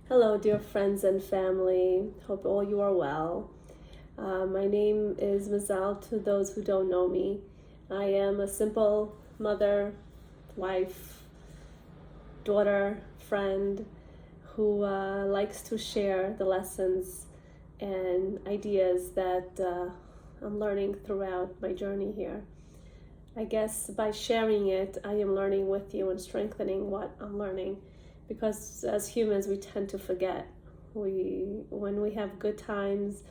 Hello, dear friends and family. Hope all you are well. My name is Mazal to those who don't know me. I am a simple mother, wife, daughter, friend who likes to share the lessons and ideas that I'm learning throughout my journey here. I guess by sharing it, I am learning with you and strengthening what I'm learning, because as humans we tend to forget. When we have good times,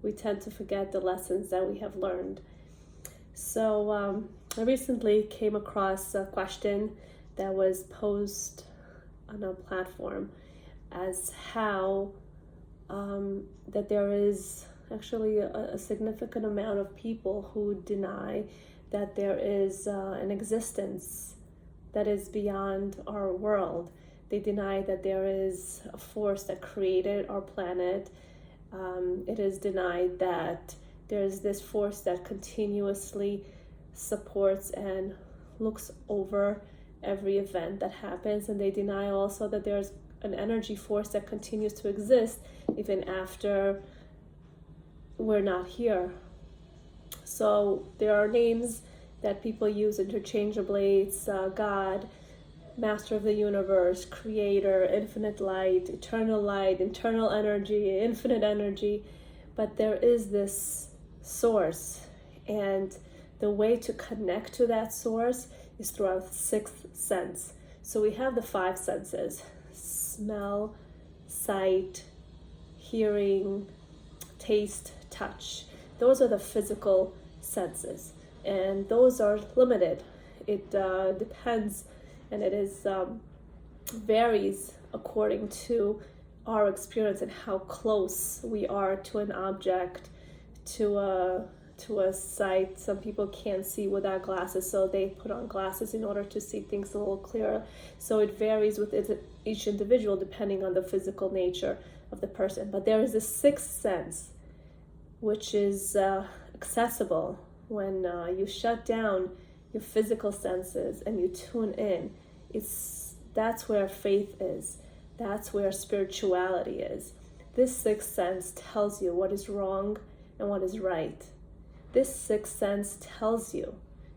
we tend to forget the lessons that we have learned. So I recently came across a question that was posed on a platform as how that there is actually a significant amount of people who deny that there is an existence that is beyond our world. They deny that there is a force that created our planet. It is denied that there's this force that continuously supports and looks over every event that happens. And they deny also that there's an energy force that continues to exist even after we're not here. So there are names that people use interchangeably. It's God, Master of the Universe, Creator, Infinite Light, Internal Energy, Infinite Energy. But there is this source, and the way to connect to that source is through our sixth sense. So we have the five senses: smell, sight, hearing, taste, touch. Those are the physical senses, and those are limited. It depends, and it is varies according to our experience and how close we are to an object, to a sight. Some people can't see without glasses, so they put on glasses in order to see things a little clearer. So it varies with each individual depending on the physical nature of the person. But there is a sixth sense, which is accessible when you shut down your physical senses and you tune in. That's where faith is. That's where spirituality is. This sixth sense tells you what is wrong and what is right. This sixth sense tells you,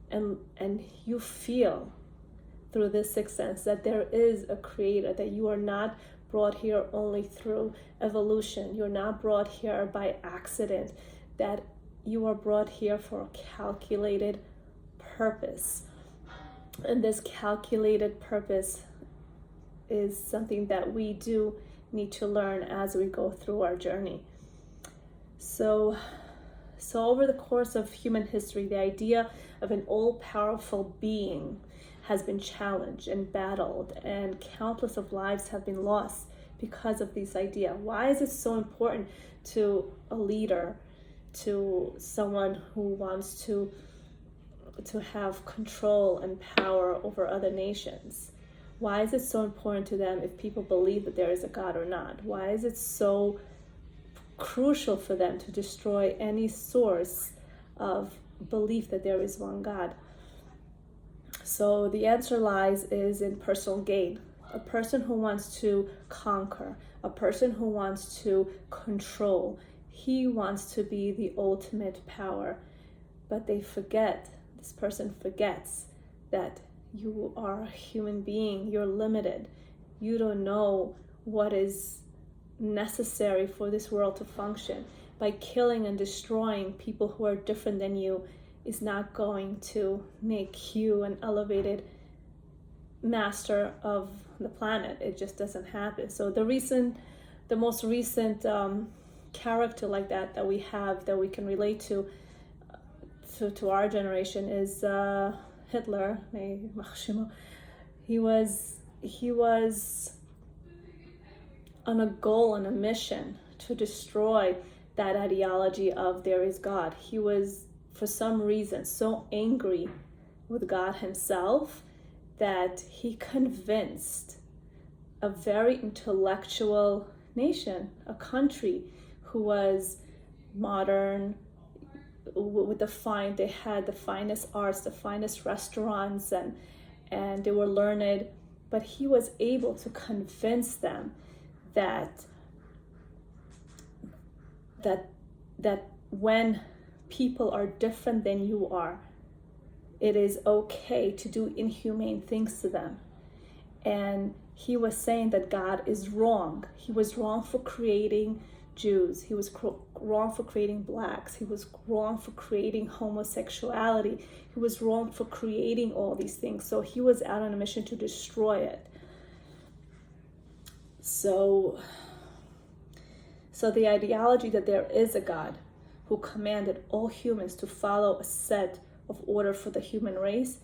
and you feel through this sixth sense, that there is a creator, that you are not brought here only through evolution. You're not brought here by accident, that you are brought here for a calculated purpose. And this calculated purpose is something that we do need to learn as we go through our journey. So over the course of human history, the idea of an all-powerful being has been challenged and battled, and countless of lives have been lost because of this idea. Why is it so important to a leader, to someone who wants to have control and power over other nations? Why is it so important to them if people believe that there is a God or not? Why is it so crucial for them to destroy any source of belief that there is one God? So the answer lies in personal gain. A person who wants to conquer, a person who wants to control, he wants to be the ultimate power. But this person forgets that you are a human being. You're limited. You don't know what is necessary for this world to function. By killing and destroying people who are different than you is not going to make you an elevated master of the planet. It just doesn't happen. So the most recent character like that we have, that we can relate to our generation, is Hitler. He was on a goal and a mission to destroy that ideology of there is God. He was, for some reason, so angry with God himself that he convinced a very intellectual nation, a country who was modern, they had the finest arts, the finest restaurants, and they were learned, but he was able to convince them that when people are different than you are, it is okay to do inhumane things to them. And he was saying that God is wrong. He was wrong for creating Jews. He was wrong for creating blacks. He was wrong for creating homosexuality. He was wrong for creating all these things. So he was out on a mission to destroy it. So the ideology that there is a God who commanded all humans to follow a set of order for the human race,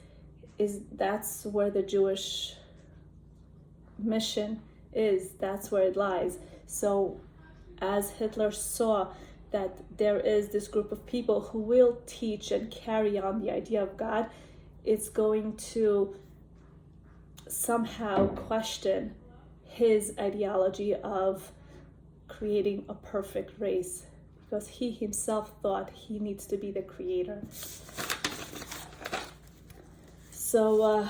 that's where the Jewish mission is. That's where it lies. So as Hitler saw that there is this group of people who will teach and carry on the idea of God, it's going to somehow question his ideology of creating a perfect race, because he himself thought he needs to be the creator. So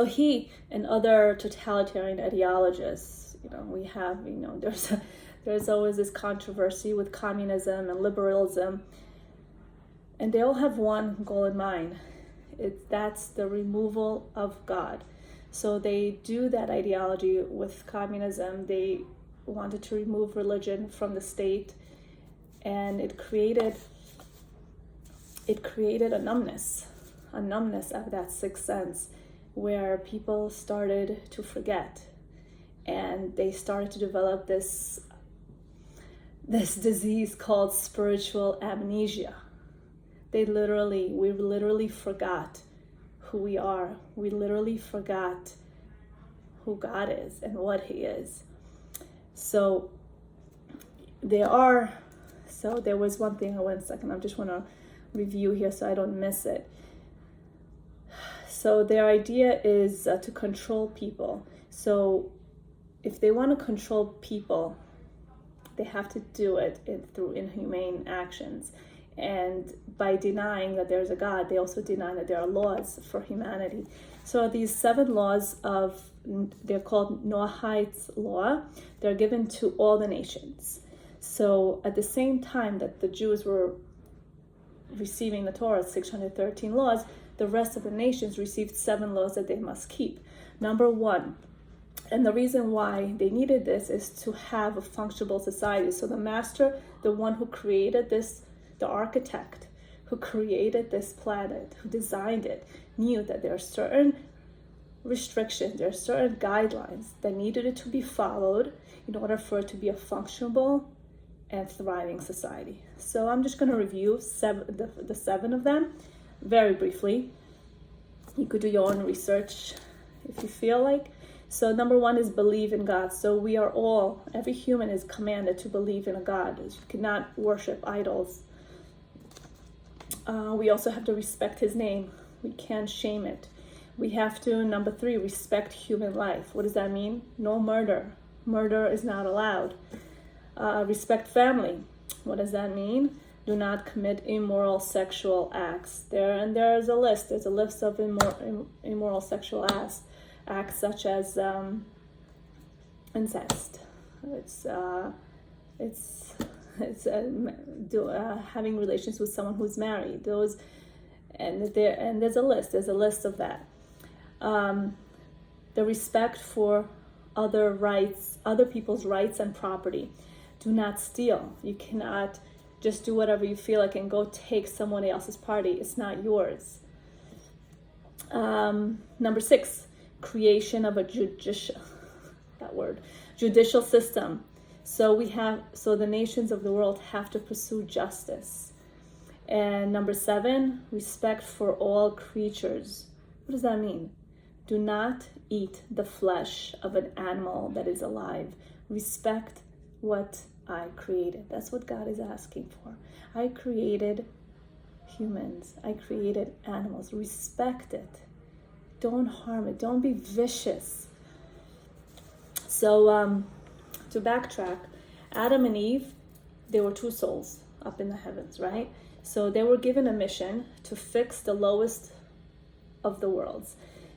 he and other totalitarian ideologists, there's always this controversy with communism and liberalism, and they all have one goal in mind. That's the removal of God. So they do that ideology with communism. They wanted to remove religion from the state, and it created a numbness of that sixth sense, where people started to forget, and they started to develop this disease called spiritual amnesia. We literally forgot who we are. We literally forgot who God is and what he is. So there was one thing, I just want to review here so I don't miss it. So their idea is to control people. So if they want to control people, they have to do it through inhumane actions. And by denying that there's a God, they also deny that there are laws for humanity. So these 7 laws they're called Noahide's law. They're given to all the nations. So at the same time that the Jews were receiving the Torah, 613 laws, the rest of the nations received 7 laws that they must keep. Number 1, and the reason why they needed this is to have a functional society. So the master, the one who created this, the architect who created this planet, who designed it, knew that there are certain restrictions, there are certain guidelines that needed to be followed in order for it to be a functional and thriving society. So I'm just going to review the 7 of them very briefly. You could do your own research if you feel like. So number 1 is believe in God. So every human is commanded to believe in a God. You cannot worship idols. We also have to respect his name. We can't shame it. We have to, number 3, respect human life. What does that mean? No murder. Murder is not allowed. Respect family. What does that mean? Do not commit immoral sexual acts. There's a list. There's a list of immoral sexual acts such as incest. Having relations with someone who's married. There's a list. There's a list of that. The respect for other people's rights and property. Do not steal. You cannot just do whatever you feel like and go take someone else's party. It's not yours. Number 6, creation of a judicial system. So the nations of the world have to pursue justice. And number 7, respect for all creatures. What does that mean? Do not eat the flesh of an animal that is alive. Respect what I created. That's what God is asking for. I created humans. I created animals. Respect it. Don't harm it. Don't be vicious. So to backtrack, Adam and Eve, they were 2 souls up in the heavens, right? So they were given a mission to fix the lowest of the worlds.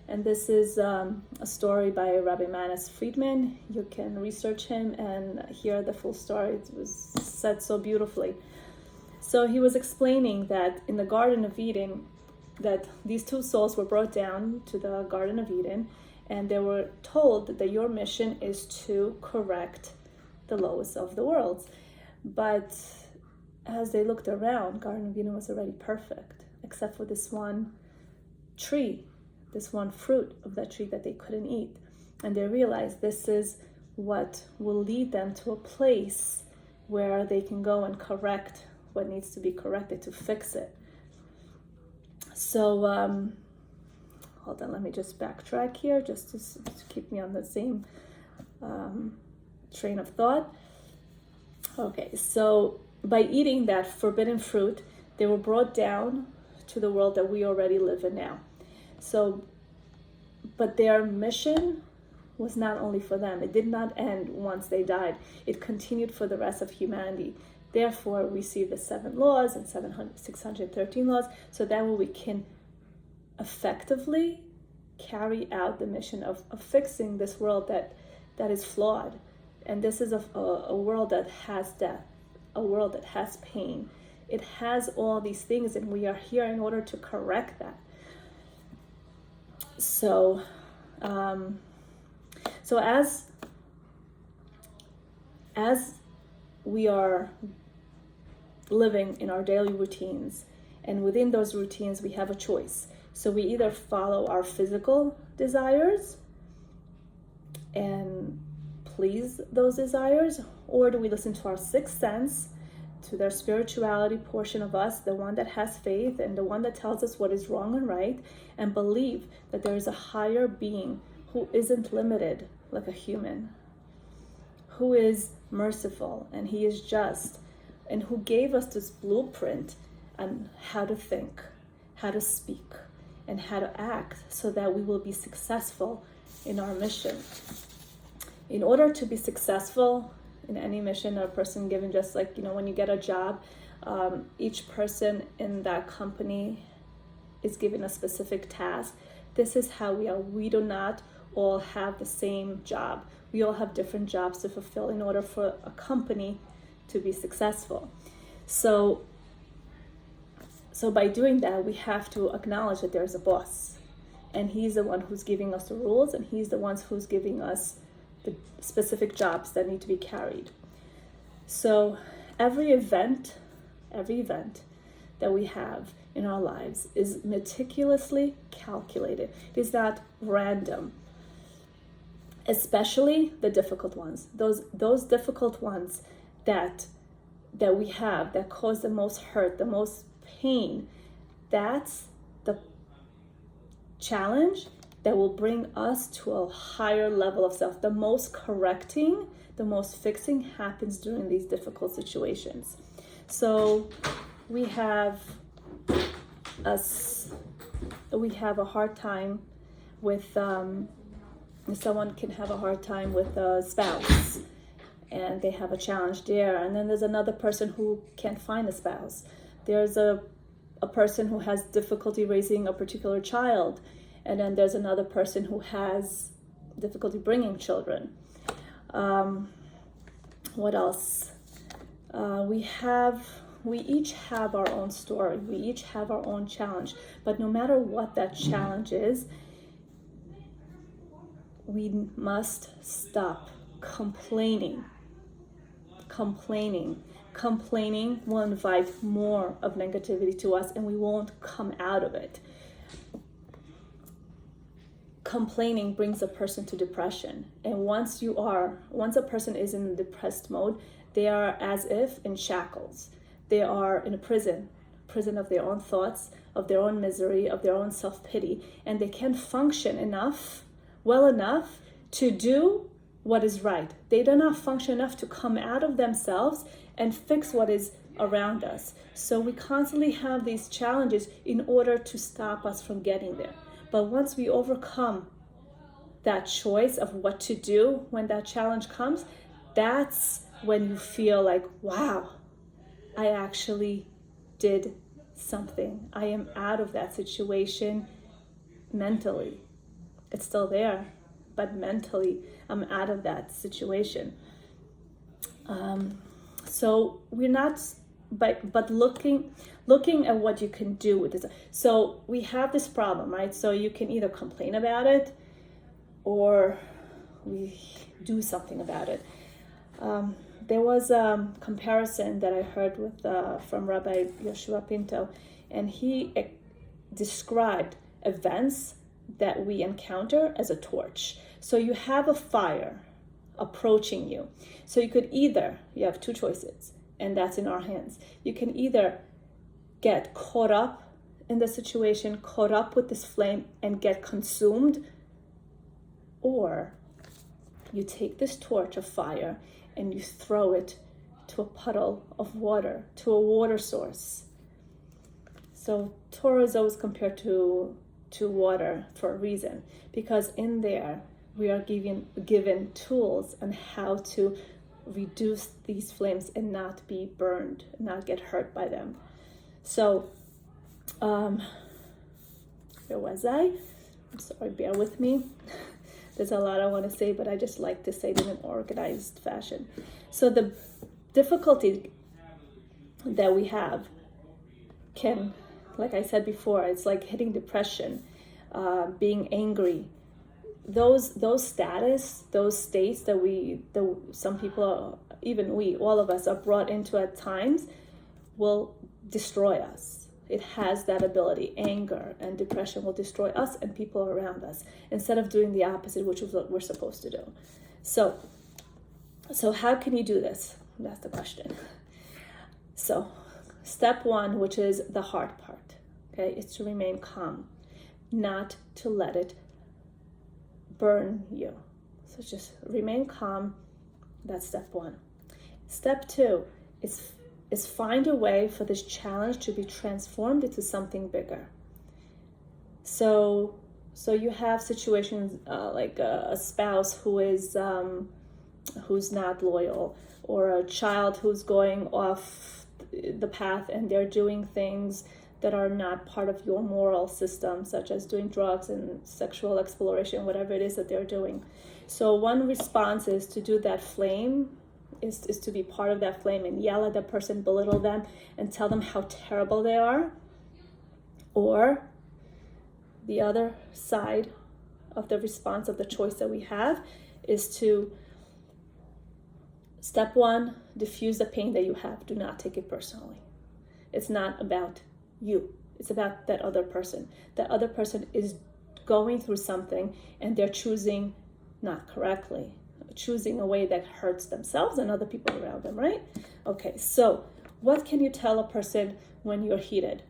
And this is a story by Rabbi Manis Friedman. You can research him and hear the full story. It was said so beautifully. So he was explaining that in the Garden of Eden, that these two souls were brought down to the Garden of Eden, and they were told that your mission is to correct the lowest of the worlds. But as they looked around, Garden of Eden was already perfect, except for this one tree, this one fruit of that tree that they couldn't eat. And they realized this is what will lead them to a place where they can go and correct what needs to be corrected, to fix it. So, hold on, let me just backtrack here, just to keep me on the same train of thought. Okay, so by eating that forbidden fruit, they were brought down to the world that we already live in now. So, but their mission was not only for them. It did not end once they died. It continued for the rest of humanity. Therefore, we see the 7 laws and 613 laws, so that way we can effectively carry out the mission of fixing this world that is flawed. And this is a world that has death, a world that has pain. It has all these things, and we are here in order to correct that. So, as we are living in our daily routines, and within those routines we have a choice. So we either follow our physical desires and please those desires, or do we listen to our sixth sense, to their spirituality portion of us, the one that has faith and the one that tells us what is wrong and right, and believe that there is a higher being who isn't limited like a human, who is merciful and he is just, and who gave us this blueprint on how to think, how to speak, and how to act so that we will be successful in our mission. In order to be successful in any mission a person given, just like, when you get a job, each person in that company is given a specific task. This is how we are. We do not all have the same job. We all have different jobs to fulfill in order for a company to be successful. So by doing that, we have to acknowledge that there's a boss, and he's the one who's giving us the rules, and he's the one who's giving us the specific jobs that need to be carried. So every event that we have in our lives is meticulously calculated. It is not random, especially the difficult ones. Those difficult ones that we have that cause the most hurt, the most pain, that's the challenge that will bring us to a higher level of self. The most correcting, the most fixing happens during these difficult situations. So we have a hard time with someone can have a hard time with a spouse, and they have a challenge there. And then there's another person who can't find a spouse. There's a person who has difficulty raising a particular child, and then there's another person who has difficulty bringing children. What else? We each have our own story. We each have our own challenge. But no matter what that challenge is, we must stop complaining. Complaining will invite more of negativity to us, and we won't come out of it. Complaining brings a person to depression, and once a person is in depressed mode, they are as if in shackles. They are in a prison of their own thoughts, of their own misery, of their own self-pity, and they can't function well enough to do what is right. They do not function enough to come out of themselves and fix what is around us. So we constantly have these challenges in order to stop us from getting there. But once we overcome that choice of what to do when that challenge comes, that's when you feel like, wow, I actually did something. I am out of that situation mentally, it's still there, but mentally I'm out of that situation. So we're not, but looking at what you can do with this. So we have this problem, right? So you can either complain about it or we do something about it. There was a comparison that I heard with from Rabbi Yoshua Pinto, and he described events that we encounter as a torch. So you have a fire approaching you. So you have two choices, and that's in our hands. You can either get caught up in the situation, caught up with this flame and get consumed, or you take this torch of fire and you throw it to a puddle of water, to a water source. So Torah is always compared to water for a reason, because in there we are given tools on how to reduce these flames and not be burned, not get hurt by them. So, where was I? I'm sorry, bear with me. There's a lot I want to say, but I just like to say it in an organized fashion. So the difficulty that we have can, like I said before, it's like hitting depression, being angry. Those states that some people, even we, all of us are brought into at times, will destroy us. It has that ability. Anger and depression will destroy us and people around us, instead of doing the opposite, which is what we're supposed to do. So how can you do this? That's the question. So step one, which is the hard part, okay, is to remain calm, not to let it burn you. So just remain calm. That's step one. Step two is find a way for this challenge to be transformed into something bigger. So you have situations like a spouse who's not loyal, or a child who's going off the path and they're doing things that are not part of your moral system, such as doing drugs and sexual exploration, whatever it is that they're doing. So one response is to do that flame, is to be part of that flame and yell at that person, belittle them, and tell them how terrible they are. Or the other side of the response, of the choice that we have, is to, step one, diffuse the pain that you have. Do not take it personally. It's not about you. It's about that other person. That other person is going through something and they're choosing not correctly, choosing a way that hurts themselves and other people around them, right? Okay, so what can you tell a person when you're heated?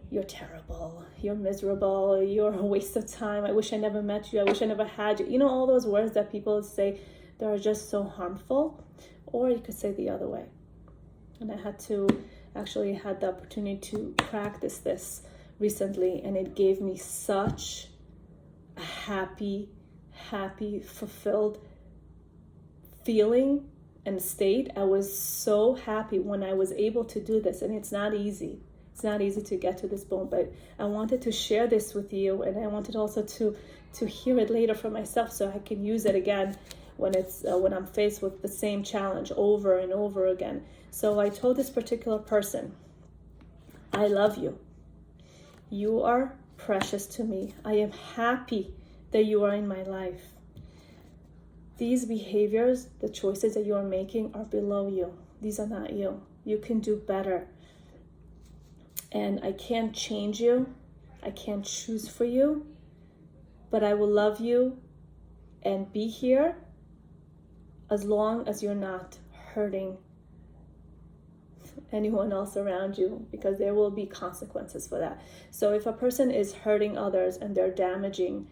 You're terrible, you're miserable, you're a waste of time, I wish I never met you, I wish I never had you. You know, all those words that people say that are just so harmful. Or you could say the other way. And I had the opportunity to practice this recently, and it gave me such a happy, fulfilled feeling and state. I was so happy when I was able to do this, and it's not easy. It's not easy to get to this point, but I wanted to share this with you, and I wanted also to hear it later for myself, so I can use it again when I'm faced with the same challenge over and over again. So I told this particular person, I love you. You are precious to me. I am happy that you are in my life. These behaviors, the choices that you are making, are below you. These are not you. You can do better. And I can't change you. I can't choose for you. But I will love you and be here as long as you're not hurting anyone else around you, because there will be consequences for that. So if a person is hurting others and they're damaging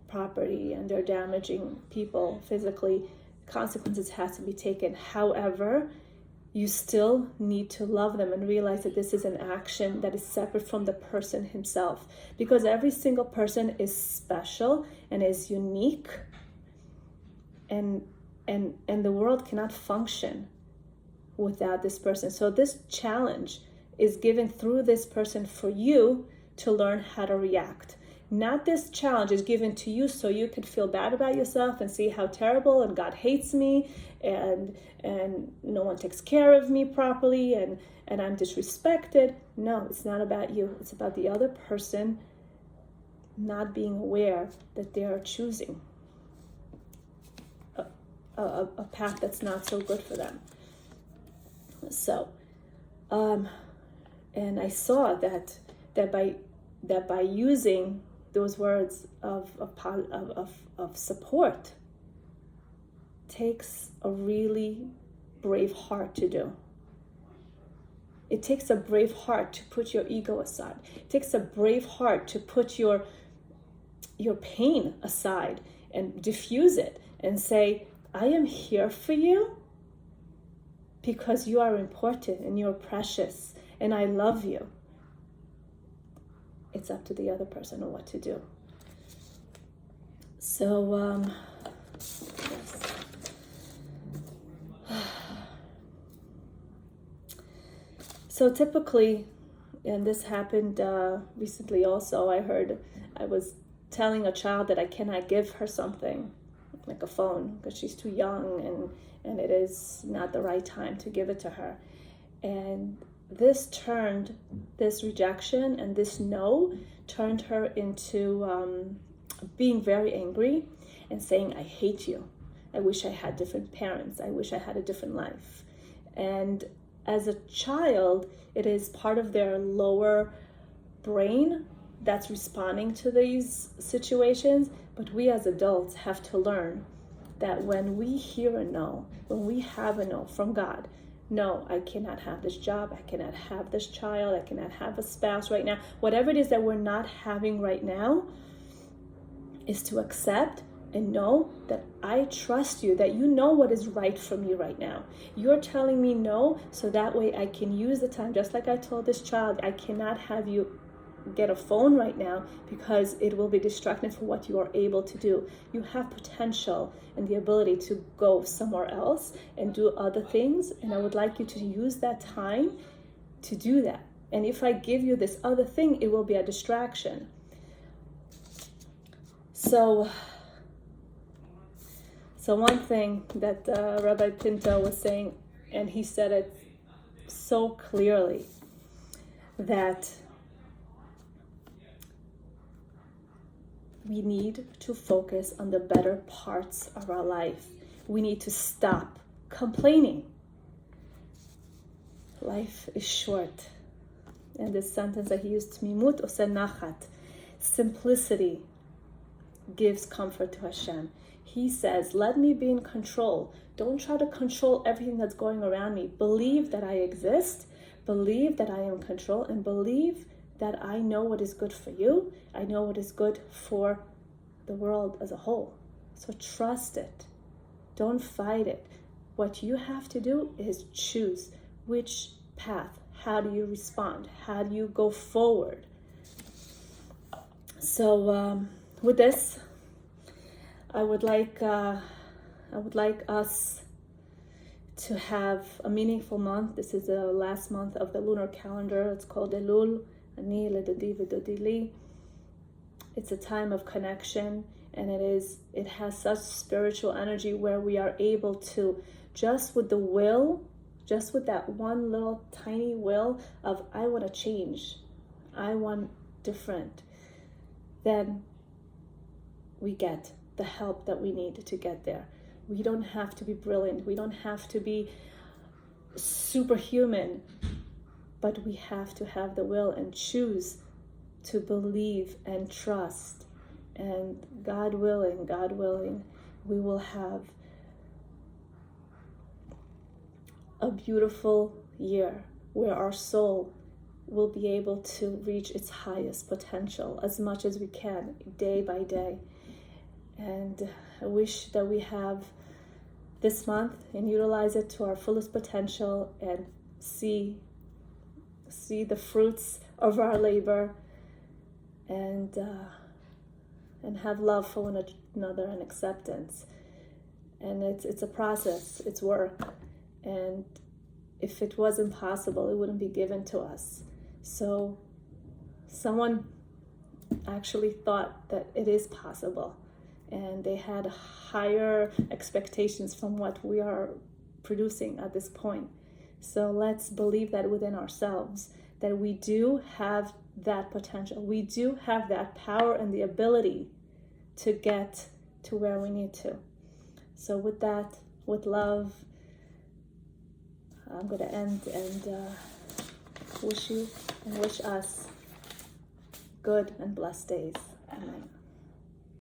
property and they're damaging people physically, consequences have to be taken. However, you still need to love them and realize that this is an action that is separate from the person himself, because every single person is special and is unique, and the world cannot function without this person. So this challenge is given through this person for you to learn how to react. Not this challenge is given to you so you could feel bad about yourself and see how terrible and God hates me and no one takes care of me properly and I'm disrespected. No, it's not about you. It's about the other person not being aware that they are choosing a path that's not so good for them. So, and I saw that by using those words of support takes a really brave heart to do. It takes a brave heart to put your ego aside. It takes a brave heart to put your pain aside and diffuse it and say, I am here for you because you are important and you're precious and I love you. It's up to the other person on what to do. So, yes. So typically, and this happened recently also, I was telling a child that I cannot give her something, like a phone, because she's too young and it is not the right time to give it to her. And this rejection and this no turned her into being very angry and saying, I hate you. I wish I had different parents. I wish I had a different life. And as a child, it is part of their lower brain that's responding to these situations. But we as adults have to learn that when we hear a no, when we have a no from God, no, I cannot have this job, I cannot have this child, I cannot have a spouse right now. Whatever it is that we're not having right now is to accept and know that I trust you, that you know what is right for me right now. You're telling me no, so that way I can use the time, just like I told this child, I cannot have you get a phone right now because it will be distracting for what you are able to do. You have potential and the ability to go somewhere else and do other things, and I would like you to use that time to do that. And if I give you this other thing, it will be a distraction. So one thing that Rabbi Pinto was saying, and he said it so clearly, that we need to focus on the better parts of our life. We need to stop complaining. Life is short. And this sentence that he used, Tmimut oseh nachat, simplicity gives comfort to Hashem. He says, let me be in control. Don't try to control everything that's going around me. Believe that I exist, believe that I am in control, and believe that I know what is good for you. I know what is good for the world as a whole. So trust it. Don't fight it. What you have to do is choose which path. How do you respond? How do you go forward? So with this, I would like us to have a meaningful month. This is the last month of the lunar calendar. It's called Elul. Ani ledodi v'dodi li. It's a time of connection, and it has such spiritual energy where we are able to, just with the will, just with that one little tiny will of I want to change, I want different, then we get the help that we need to get there. We don't have to be brilliant. We don't have to be superhuman, but we have to have the will and choose to believe and trust. And God willing, we will have a beautiful year where our soul will be able to reach its highest potential as much as we can, day by day. And I wish that we have this month and utilize it to our fullest potential and see the fruits of our labor and have love for one another and acceptance. And it's a process, it's work. And if it wasn't possible, it wouldn't be given to us. So someone actually thought that it is possible, and they had higher expectations from what we are producing at this point. So let's believe that within ourselves, that we do have that potential. We do have that power and the ability to get to where we need to. So with that, with love, I'm going to end and wish you and wish us good and blessed days. Amen.